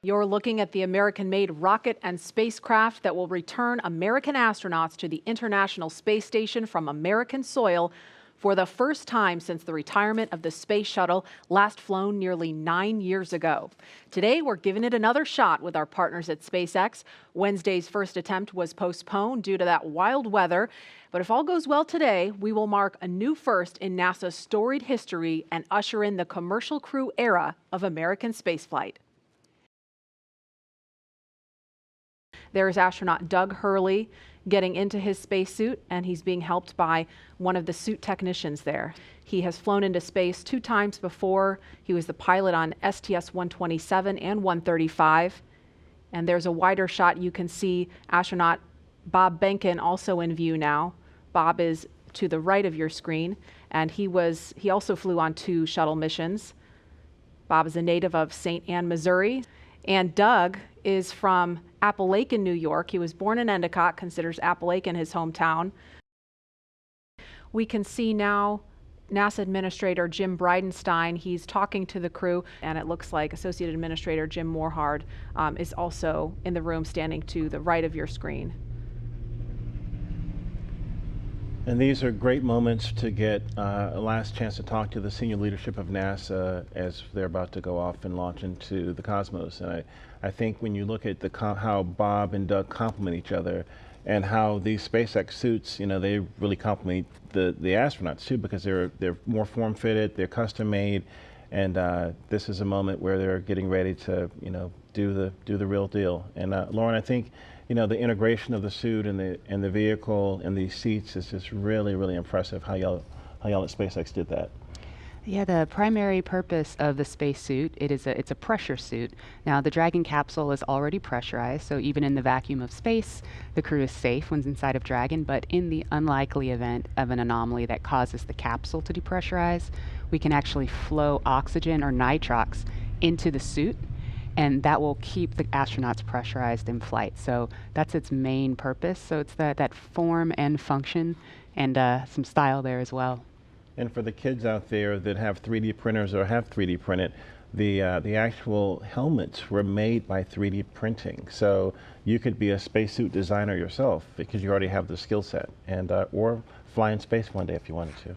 You're looking at the American-made rocket and spacecraft that will return American astronauts to the International Space Station from American soil for the first time since the retirement of the space shuttle, last flown nearly 9 years ago. Today, we're giving it another shot with our partners at SpaceX. Wednesday's first attempt was postponed due to that wild weather. But if all goes well today, we will mark a new first in NASA's storied history and usher in the commercial crew era of American spaceflight. There's astronaut Doug Hurley getting into his spacesuit, and he's being helped by one of the suit technicians there. He has flown into space 2 times before. He was the pilot on STS-127 and 135. And there's a wider shot. You can see astronaut Bob Behnken also in view now. Bob is to the right of your screen, and he also flew on 2 shuttle missions. Bob is a native of St. Anne, Missouri. And Doug is from Appalachian, New York. He was born in Endicott, considers Appalachian his hometown. We can see now NASA Administrator Jim Bridenstine. He's talking to the crew, and it looks like Associate Administrator Jim Morehard is also in the room, standing to the right of your screen. And these are great moments to get a last chance to talk to the senior leadership of NASA as they're about to go off and launch into the cosmos. And I think when you look at how Bob and Doug complement each other, and how these SpaceX suits, they really complement the astronauts too, because they're more form-fitted, they're custom-made, and this is a moment where they're getting ready to do the real deal. And Lauren, I think the integration of the suit and the vehicle and these seats is just really, really impressive how y'all at SpaceX did that. Yeah, the primary purpose of the spacesuit, it's a pressure suit. Now, the Dragon capsule is already pressurized, so even in the vacuum of space, the crew is safe when inside of Dragon, but in the unlikely event of an anomaly that causes the capsule to depressurize, we can actually flow oxygen or nitrox into the suit, and that will keep the astronauts pressurized in flight. So that's its main purpose. So it's that form and function, and some style there as well. And for the kids out there that have 3D printers or have 3D printed, the actual helmets were made by 3D printing. So you could be a spacesuit designer yourself because you already have the skill set, and or fly in space one day if you wanted to.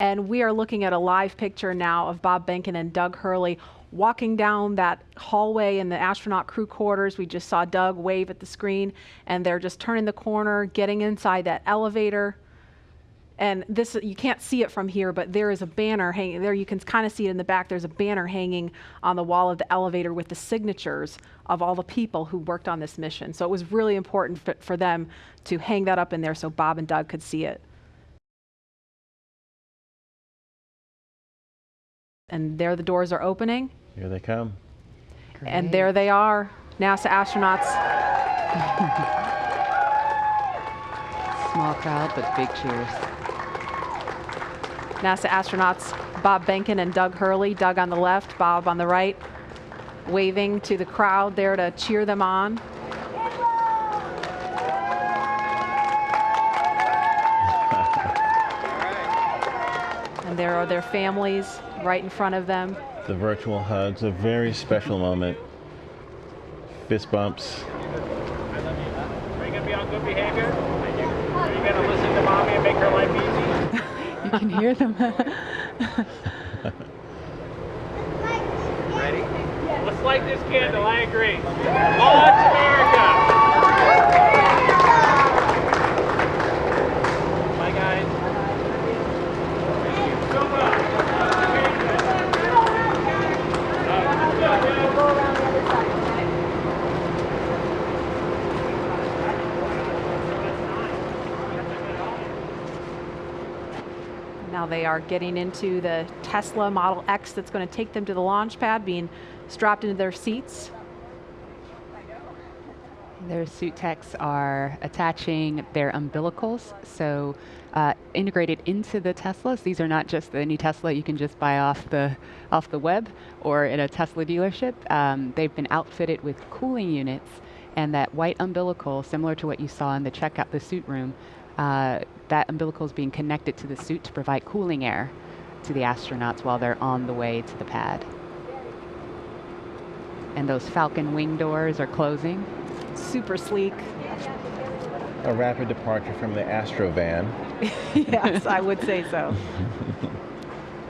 And we are looking at a live picture now of Bob Behnken and Doug Hurley walking down that hallway in the astronaut crew quarters. We just saw Doug wave at the screen, and they're just turning the corner, getting inside that elevator. And this, you can't see it from here, but there is a banner hanging there. You can kind of see it in the back. There's a banner hanging on the wall of the elevator with the signatures of all the people who worked on this mission. So it was really important for them to hang that up in there so Bob and Doug could see it. And there the doors are opening. Here they come. Great. And there they are, NASA astronauts. Small crowd, but big cheers. NASA astronauts Bob Behnken and Doug Hurley, Doug on the left, Bob on the right, waving to the crowd there to cheer them on. And there are their families right in front of them. The virtual hugs, a very special moment. Fist bumps. Are you going to be on good behavior? Are you going to listen to mommy and make her life easy? You can hear them. Ready? Let's light this candle, I agree. Launch America! Bye, guys. So much. Now they are getting into the Tesla Model X that's going to take them to the launch pad, being strapped into their seats. Their suit techs are attaching their umbilicals, so integrated into the Teslas. These are not just the new Tesla you can just buy off the web or in a Tesla dealership. They've been outfitted with cooling units, and that white umbilical, similar to what you saw in the suit room, That umbilical is being connected to the suit to provide cooling air to the astronauts while they're on the way to the pad. And those Falcon wing doors are closing. Super sleek. A rapid departure from the Astro van. Yes, I would say so.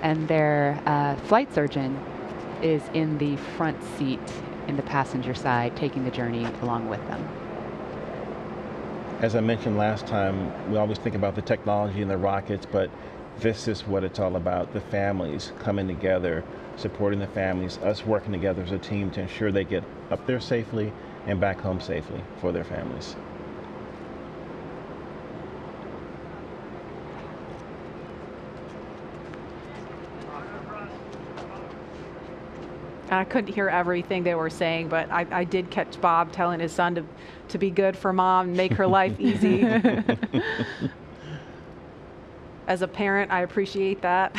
And their flight surgeon is in the front seat in the passenger side, taking the journey along with them. As I mentioned last time, we always think about the technology and the rockets, but this is what it's all about, the families coming together, supporting the families, us working together as a team to ensure they get up there safely and back home safely for their families. I couldn't hear everything they were saying, but I did catch Bob telling his son to be good for mom and make her life easy. As a parent, I appreciate that.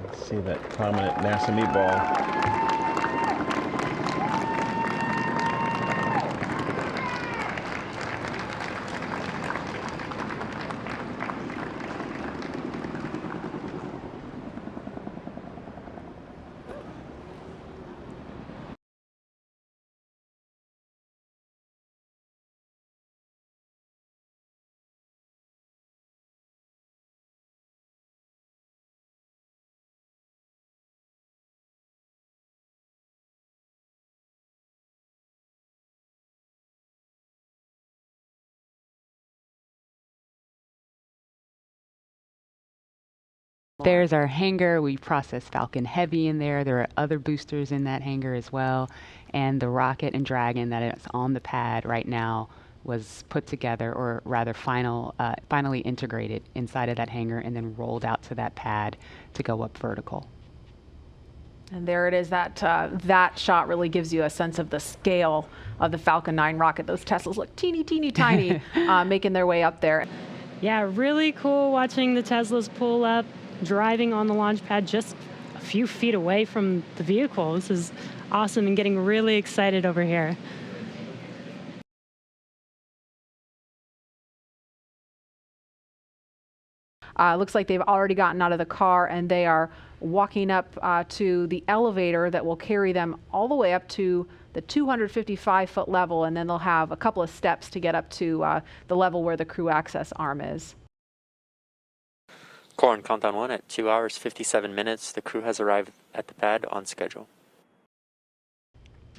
Let's see that prominent NASA meatball. There's our hangar. We process Falcon Heavy in there. There are other boosters in that hangar as well. And the rocket and Dragon that is on the pad right now was put together, or rather finally integrated inside of that hangar and then rolled out to that pad to go up vertical. And there it is. That shot really gives you a sense of the scale of the Falcon 9 rocket. Those Teslas look teeny, teeny, tiny, making their way up there. Yeah, really cool watching the Teslas pull up, driving on the launch pad just a few feet away from the vehicle. This is awesome and getting really excited over here. Looks like they've already gotten out of the car and they are walking up to the elevator that will carry them all the way up to the 255-foot level, and then they'll have a couple of steps to get up to the level where the crew access arm is. Core on countdown 1 at 2 hours 57 minutes. The crew has arrived at the pad on schedule.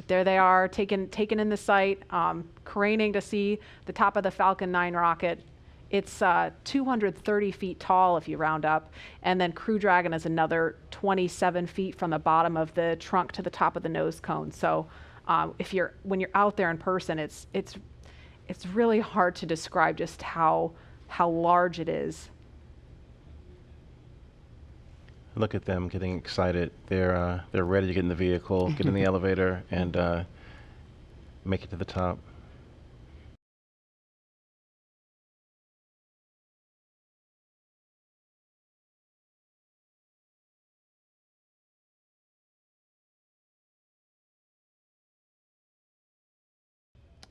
There they are, taken in the sight, craning to see the top of the Falcon 9 rocket. It's 230 feet tall if you round up, and then Crew Dragon is another 27 feet from the bottom of the trunk to the top of the nose cone. So when you're out there in person, it's really hard to describe just how large it is. Look at them getting excited. They're ready to get in the vehicle, get in the elevator, and make it to the top.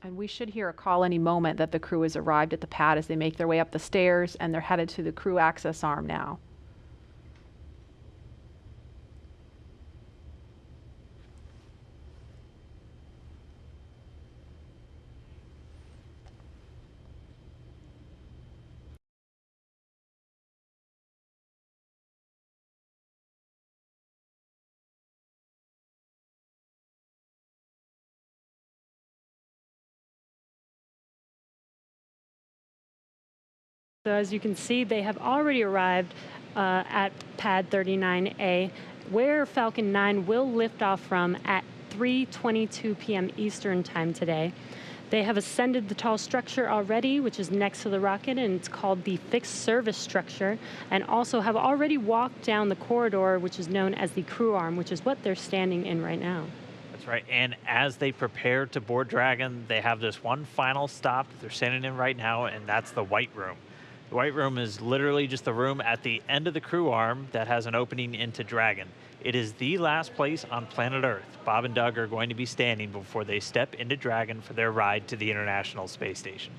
And we should hear a call any moment that the crew has arrived at the pad as they make their way up the stairs, and they're headed to the crew access arm now. So as you can see, they have already arrived at pad 39A, where Falcon 9 will lift off from at 3:22 p.m. Eastern time today. They have ascended the tall structure already, which is next to the rocket, and it's called the fixed service structure, and also have already walked down the corridor, which is known as the crew arm, which is what they're standing in right now. That's right. And as they prepare to board Dragon, they have this one final stop that they're standing in right now, and that's the White Room. The White Room is literally just the room at the end of the crew arm that has an opening into Dragon. It is the last place on planet Earth Bob and Doug are going to be standing before they step into Dragon for their ride to the International Space Station.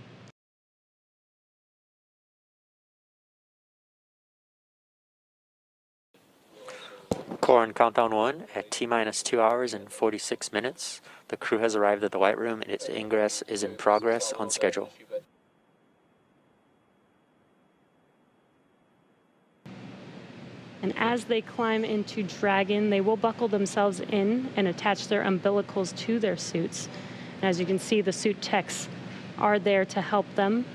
Core on countdown 1 at T-minus 2 hours and 46 minutes. The crew has arrived at the White Room and its ingress is in progress on schedule. And as they climb into Dragon, they will buckle themselves in and attach their umbilicals to their suits. And as you can see, the suit techs are there to help them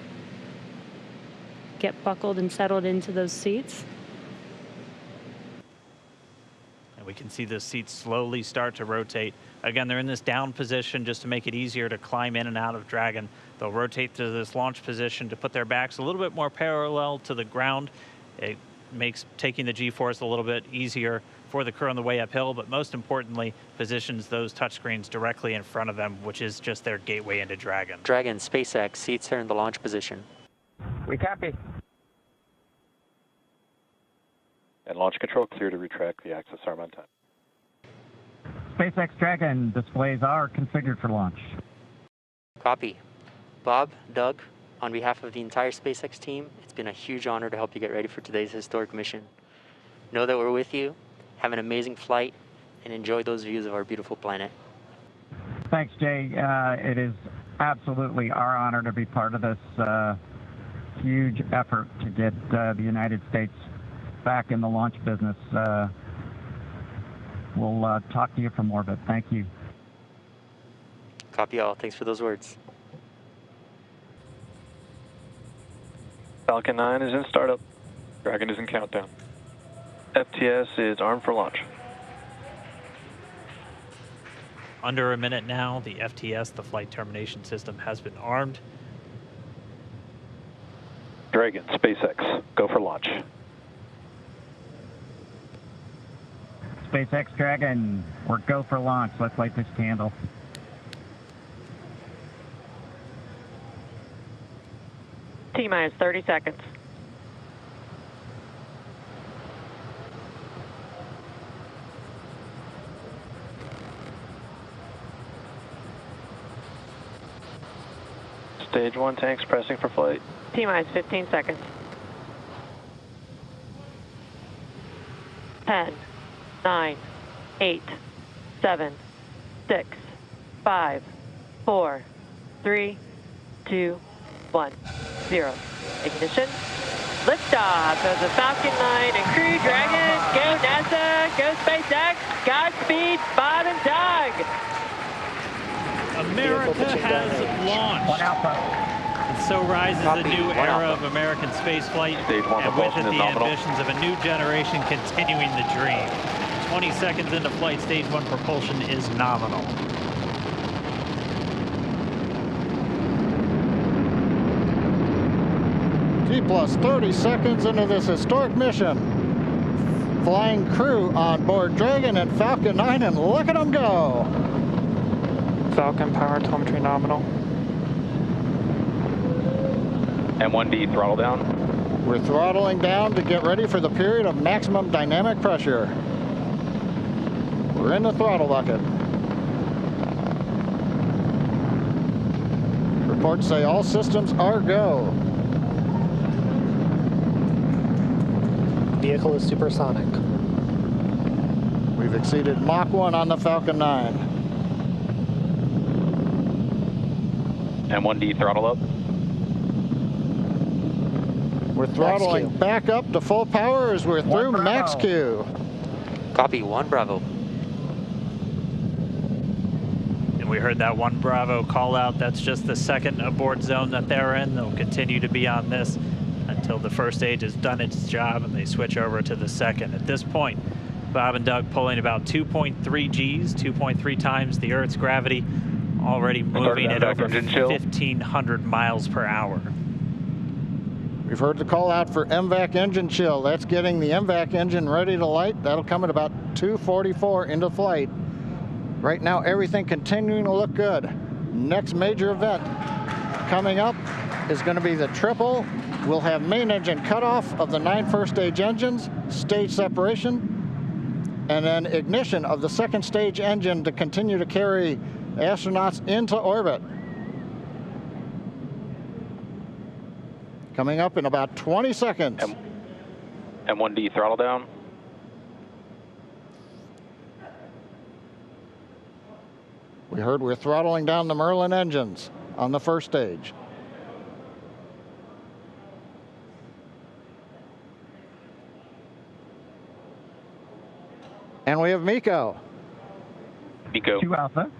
get buckled and settled into those seats. And we can see the seats slowly start to rotate. Again, they're in this down position just to make it easier to climb in and out of Dragon. They'll rotate to this launch position to put their backs a little bit more parallel to the ground. It makes taking the G-force a little bit easier for the crew on the way uphill, but most importantly, positions those touchscreens directly in front of them, which is just their gateway into Dragon. Dragon, SpaceX, seats are in the launch position. We copy. And launch control clear to retract the access arm on time. SpaceX Dragon displays are configured for launch. Copy. Bob, Doug, on behalf of the entire SpaceX team, it's been a huge honor to help you get ready for today's historic mission. Know that we're with you, have an amazing flight, and enjoy those views of our beautiful planet. Thanks, Jay. It is absolutely our honor to be part of this huge effort to get the United States back in the launch business. We'll talk to you from orbit. Thank you. Copy all. Thanks for those words. Falcon 9 is in startup. Dragon is in countdown. FTS is armed for launch. Under a minute now, the FTS, the flight termination system, has been armed. Dragon, SpaceX, go for launch. SpaceX Dragon, we're go for launch. Let's light this candle. T-minus 30 seconds. Stage 1 tanks pressing for flight. T-minus 15 seconds. 10, 9, 8, 7, 6, 5, 4, 3, 2, 1, 0. Ignition. Liftoff of the Falcon 9 and Crew Dragon. Go NASA, go SpaceX. Godspeed, Bob and Doug. America has launched. One Alpha. And so rises a new era of American spaceflight, Stage 1 and with it propulsion is the nominal. ambitions of a new generation continuing the dream. 20 seconds into flight, stage 1 propulsion is nominal. T plus 30 seconds into this historic mission. Flying crew on board Dragon and Falcon 9, and look at them go. Falcon power telemetry nominal. M1D throttle down. We're throttling down to get ready for the period of maximum dynamic pressure. We're in the throttle bucket. Reports say all systems are go. Vehicle is supersonic. We've exceeded Mach 1 on the Falcon 9. M1D throttle up. We're throttling Max Q. back up to full power as we're through Bravo. max Q. Copy, 1 Bravo. And we heard that 1 Bravo call out. That's just the second abort zone that they're in. They'll continue to be on this until the first stage has done its job and they switch over to the second. At this point, Bob and Doug pulling about 2.3 Gs, 2.3 times the Earth's gravity, already moving at over 1,500 miles per hour. We've heard the call out for MVAC engine chill. That's getting the MVAC engine ready to light. That'll come at about 2:44 into flight. Right now, everything continuing to look good. Next major event coming up is going to be the triple We'll have main engine cutoff of the 9 first stage engines, stage separation, and then ignition of the second stage engine to continue to carry astronauts into orbit. Coming up in about 20 seconds. M1D throttle down. We heard we're throttling down the Merlin engines on the first stage. And we have MECO. MECO. 2 Alpha.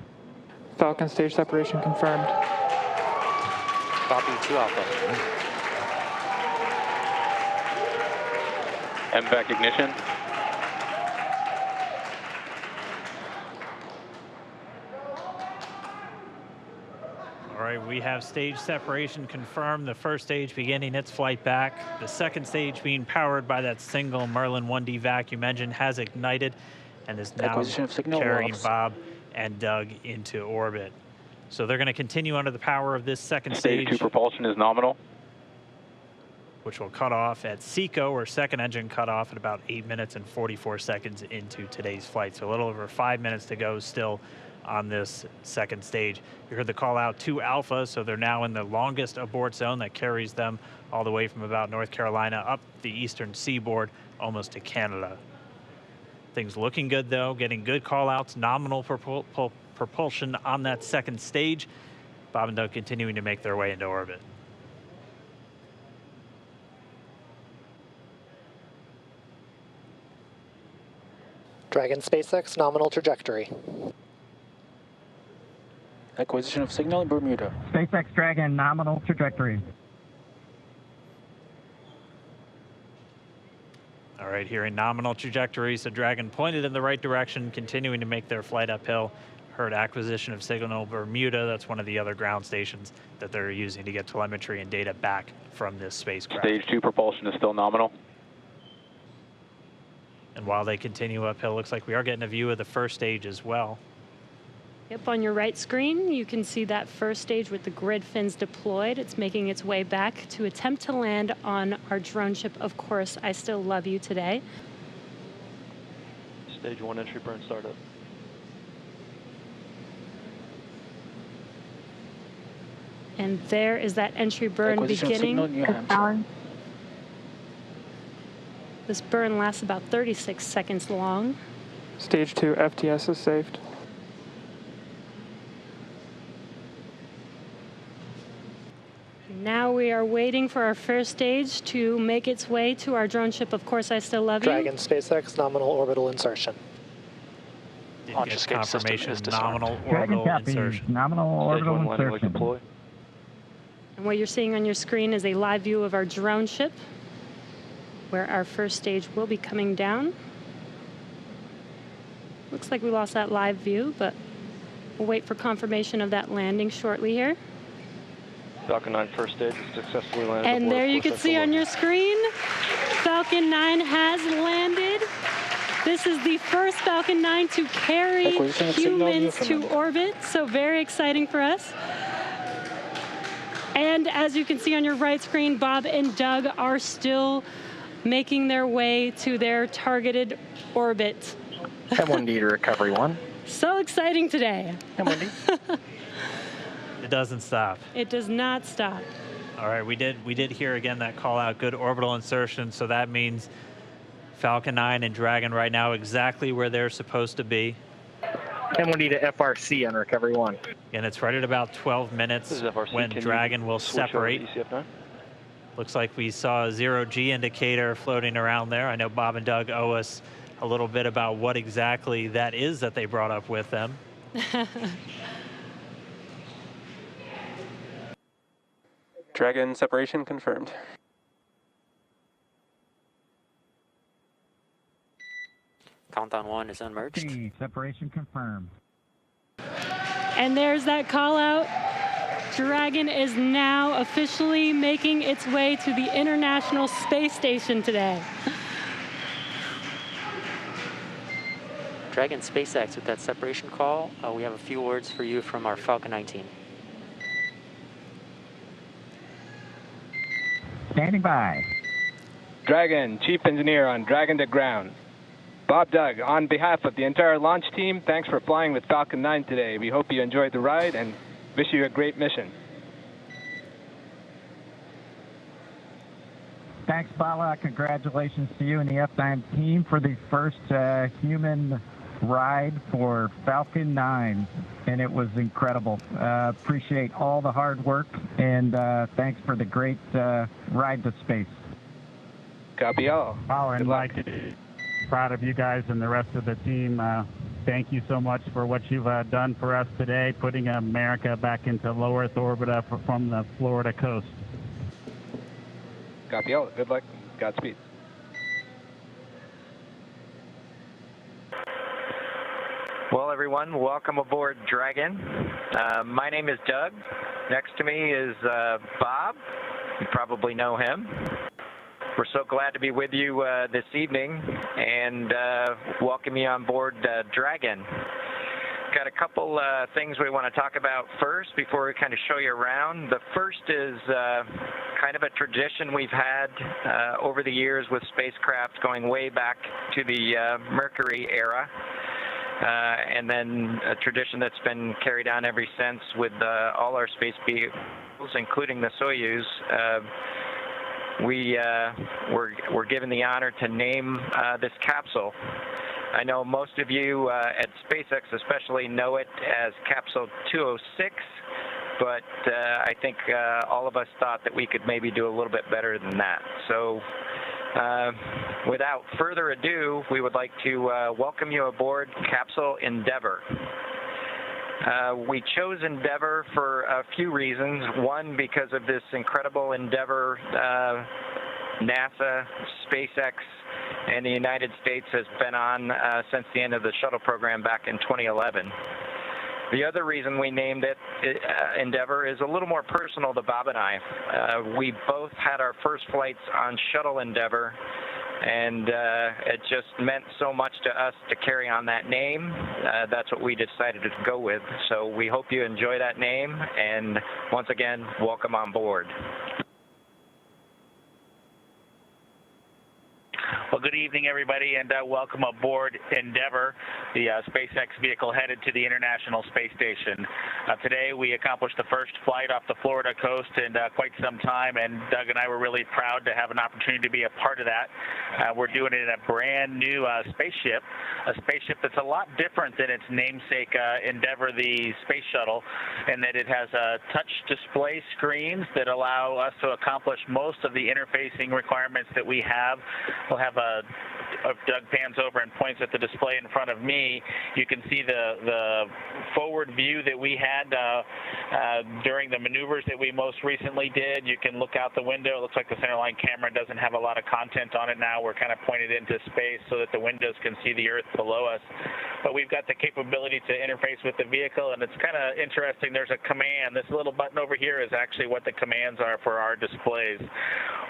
Falcon stage separation confirmed. Copy, 2 Alpha. MVAC ignition. All right, we have stage separation confirmed. The first stage beginning its flight back. The second stage being powered by that single Merlin 1D vacuum engine has ignited and is now carrying Bob and Doug into orbit. So they're going to continue under the power of this second Stage stage. 2 propulsion is nominal. Which will cut off at SECO, or second engine cut off at about 8 minutes and 44 seconds into today's flight. So a little over 5 minutes to go still on this second stage. You heard the call out 2 Alpha, so they're now in the longest abort zone that carries them all the way from about North Carolina up the eastern seaboard, almost to Canada. Things looking good though, getting good call outs, nominal propulsion on that second stage. Bob and Doug continuing to make their way into orbit. Dragon SpaceX nominal trajectory. Acquisition of signal in Bermuda. SpaceX Dragon nominal trajectory. All right, here in nominal trajectory, so Dragon pointed in the right direction, continuing to make their flight uphill. Heard acquisition of signal Bermuda. That's one of the other ground stations that they're using to get telemetry and data back from this spacecraft. Stage 2 propulsion is still nominal. And while they continue uphill, looks like we are getting a view of the first stage as well. Yep, on your right screen, you can see that first stage with the grid fins deployed. It's making its way back to attempt to land on our drone ship, Of Course, I Still Love You today. Stage 1 entry burn startup. And there is that entry burn beginning. This burn lasts about 36 seconds long. Stage 2 FTS is saved. Now we are waiting for our first stage to make its way to our drone ship, Of Course I Still Love You. Dragon SpaceX nominal orbital insertion. Didn't get confirmation, nominal Dragon orbital copies, insertion. nominal orbital insertion. And what you're seeing on your screen is a live view of our drone ship, where our first stage will be coming down. Looks like we lost that live view, but we'll wait for confirmation of that landing shortly here. Falcon 9 first stage is successfully landed. And there you can see on your screen, Falcon 9 has landed. This is the first Falcon 9 to carry humans to orbit, so very exciting for us. And as you can see on your right screen, Bob and Doug are still making their way to their targeted orbit. M1D to recovery 1. So exciting today. M1D. It doesn't stop. It does not stop. All right, we did hear again that call out, good orbital insertion, so that means Falcon 9 and Dragon right now exactly where they're supposed to be. M1D to FRC on recovery 1. And it's right at about 12 minutes when Dragon will separate. Looks like we saw a 0G indicator floating around there. I know Bob and Doug owe us a little bit about what exactly that is that they brought up with them. Dragon separation confirmed. Countdown 1 is unmerged. Separation confirmed. And there's that call out. Dragon is now officially making its way to the International Space Station today. Dragon SpaceX with that separation call. We have a few words for you from our Falcon 9 team. standing by. Dragon, Chief Engineer on Dragon to ground. Bob Doug, on behalf of the entire launch team, thanks for flying with Falcon 9 today. We hope you enjoyed the ride and wish you a great mission. Thanks, Bala. Congratulations to you and the F9 team for the first human ride for Falcon 9, and it was incredible. Appreciate all the hard work, and thanks for the great ride to space. Copy all. Power and Mike, proud of you guys and the rest of the team. Thank you so much for what you've done for us today, putting America back into low Earth orbit from the Florida coast. Copy all. Good luck. Godspeed. Well, everyone, welcome aboard Dragon. My name is Doug. Next to me is Bob. You probably know him. We're so glad to be with you this evening and welcome you on board Dragon. Got a couple things we want to talk about first before we kind of show you around. The first is kind of a tradition we've had over the years with spacecraft going way back to the Mercury era. And then a tradition that's been carried on ever since with all our space vehicles, including the Soyuz. We're given the honor to name this capsule. I know most of you at SpaceX especially know it as Capsule 206, but I think all of us thought that we could maybe do a little bit better than that. So without further ado, we would like to welcome you aboard Capsule Endeavour. We chose Endeavour for a few reasons. One, because of this incredible endeavor NASA, SpaceX, and the United States has been on since the end of the shuttle program back in 2011. The other reason we named it Endeavour is a little more personal to Bob and I. We both had our first flights on Shuttle Endeavour, and it just meant so much to us to carry on that name. That's what we decided to go with. So we hope you enjoy that name, and once again, welcome on board. Well, good evening, everybody, and welcome aboard Endeavour, the SpaceX vehicle headed to the International Space Station. Today, we accomplished the first flight off the Florida coast in quite some time, and Doug and I were really proud to have an opportunity to be a part of that. We're doing it in a brand new spaceship, a spaceship that's a lot different than its namesake Endeavour, the space shuttle, in that it has touch display screens that allow us to accomplish most of the interfacing requirements that we have. We'll have Doug pans over and points at the display in front of me. You can see the forward view that we had during the maneuvers that we most recently did. You can look out the window. It looks like the centerline camera doesn't have a lot of content on it now. We're kind of pointed into space so that the windows can see the Earth below us. But we've got the capability to interface with the vehicle, and it's kind of interesting. There's a command. This little button over here is actually what the commands are for our displays.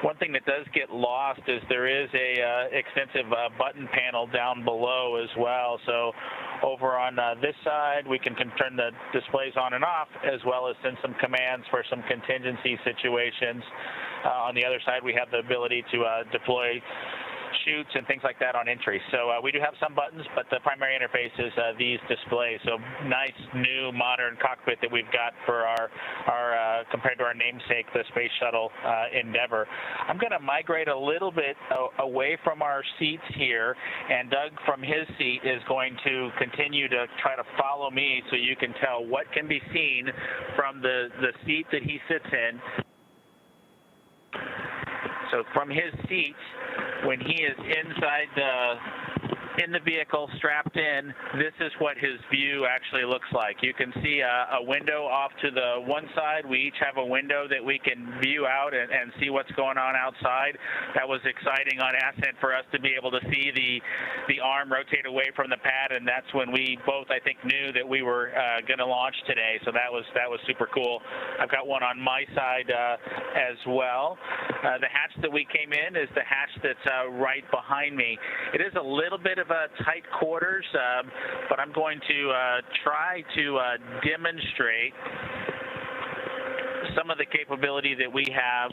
One thing that does get lost is there is a extensive button panel down below as well. So over on this side, we can turn the displays on and off, as well as send some commands for some contingency situations. On the other side, we have the ability to deploy chutes and things like that on entry. So we do have some buttons, but the primary interface is these displays. So nice, new, modern cockpit that we've got for our compared to our namesake, the Space Shuttle Endeavour. I'm going to migrate a little bit away from our seats here, and Doug from his seat is going to continue to try to follow me so you can tell what can be seen from the seat that he sits in. So from his seat, when he is inside in the vehicle, strapped in, this is what his view actually looks like. You can see a window off to the one side. We each have a window that we can view out and see what's going on outside. That was exciting on ascent for us to be able to see the arm rotate away from the pad, and that's when we both, I think, knew that we were going to launch today. So that was super cool. I've got one on my side as well. The hatch that we came in is the hatch that's right behind me. It is a little bit of a tight quarters, but I'm going to try to demonstrate some of the capability that we have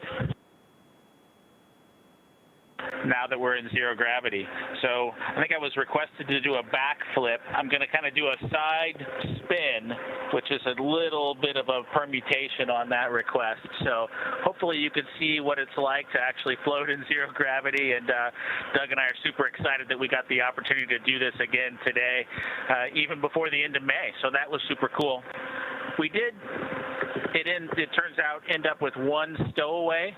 now that we're in zero gravity. So I think I was requested to do a backflip. I'm going to kind of do a side spin, which is a little bit of a permutation on that request. So hopefully you can see what it's like to actually float in zero gravity. And Doug and I are super excited that we got the opportunity to do this again today, even before the end of May. So that was super cool. We did, it turns out, end up with one stowaway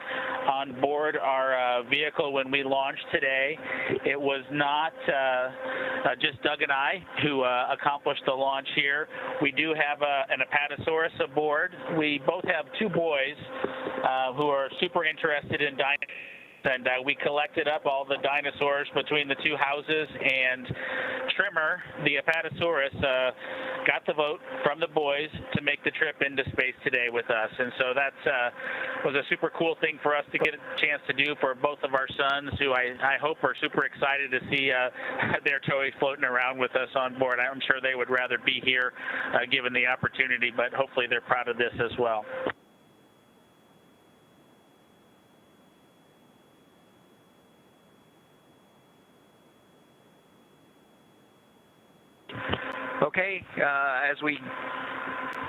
on board our vehicle when we launched today. It was not just Doug and I who accomplished the launch here. We do have an Apatosaurus aboard. We both have two boys who are super interested in dinosaurs. And we collected up all the dinosaurs between the two houses, and Trimmer, the Apatosaurus, got the vote from the boys to make the trip into space today with us. And so that was a super cool thing for us to get a chance to do for both of our sons, who I hope are super excited to see their toys floating around with us on board. I'm sure they would rather be here given the opportunity, but hopefully they're proud of this as well. Okay, as we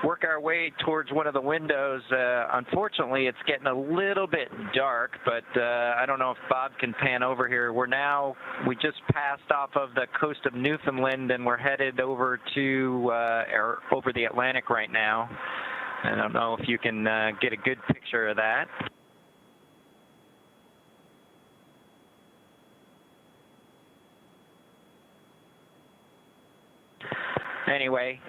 work our way towards one of the windows, unfortunately it's getting a little bit dark, but I don't know if Bob can pan over here. We just passed off of the coast of Newfoundland and we're headed over to over the Atlantic right now. I don't know if you can get a good picture of that. Anyway,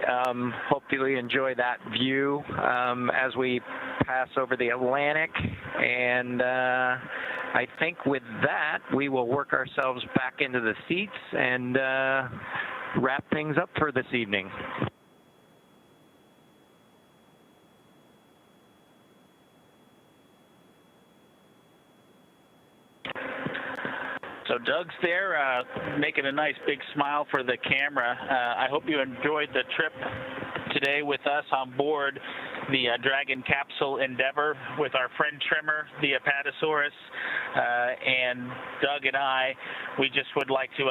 hopefully you enjoy that view as we pass over the Atlantic. And I think with that, we will work ourselves back into the seats and wrap things up for this evening. So Doug's there making a nice big smile for the camera. I hope you enjoyed the trip today with us on board the Dragon capsule Endeavour with our friend Trimmer, the Apatosaurus, and Doug and I. We just would like to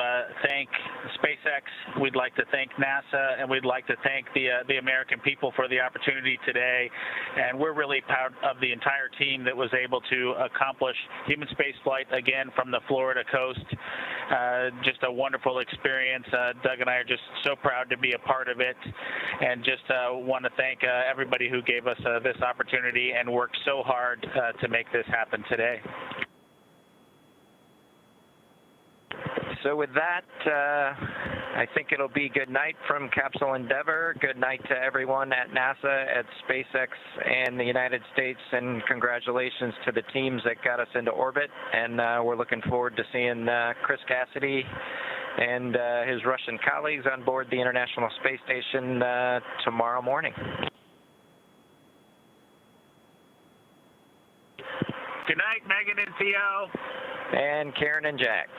thank SpaceX, we'd like to thank NASA, and we'd like to thank the American people for the opportunity today. And we're really proud of the entire team that was able to accomplish human spaceflight again from the Florida coast. Just a wonderful experience. Doug and I are just so proud to be a part of it, and just want to thank everybody who gave us this opportunity and worked so hard to make this happen today. So with that, I think it'll be good night from Capsule Endeavour. Good night to everyone at NASA, at SpaceX, and the United States, and congratulations to the teams that got us into orbit. And we're looking forward to seeing Chris Cassidy and his Russian colleagues on board the International Space Station tomorrow morning. Good night, Megan and Theo. And Karen and Jack.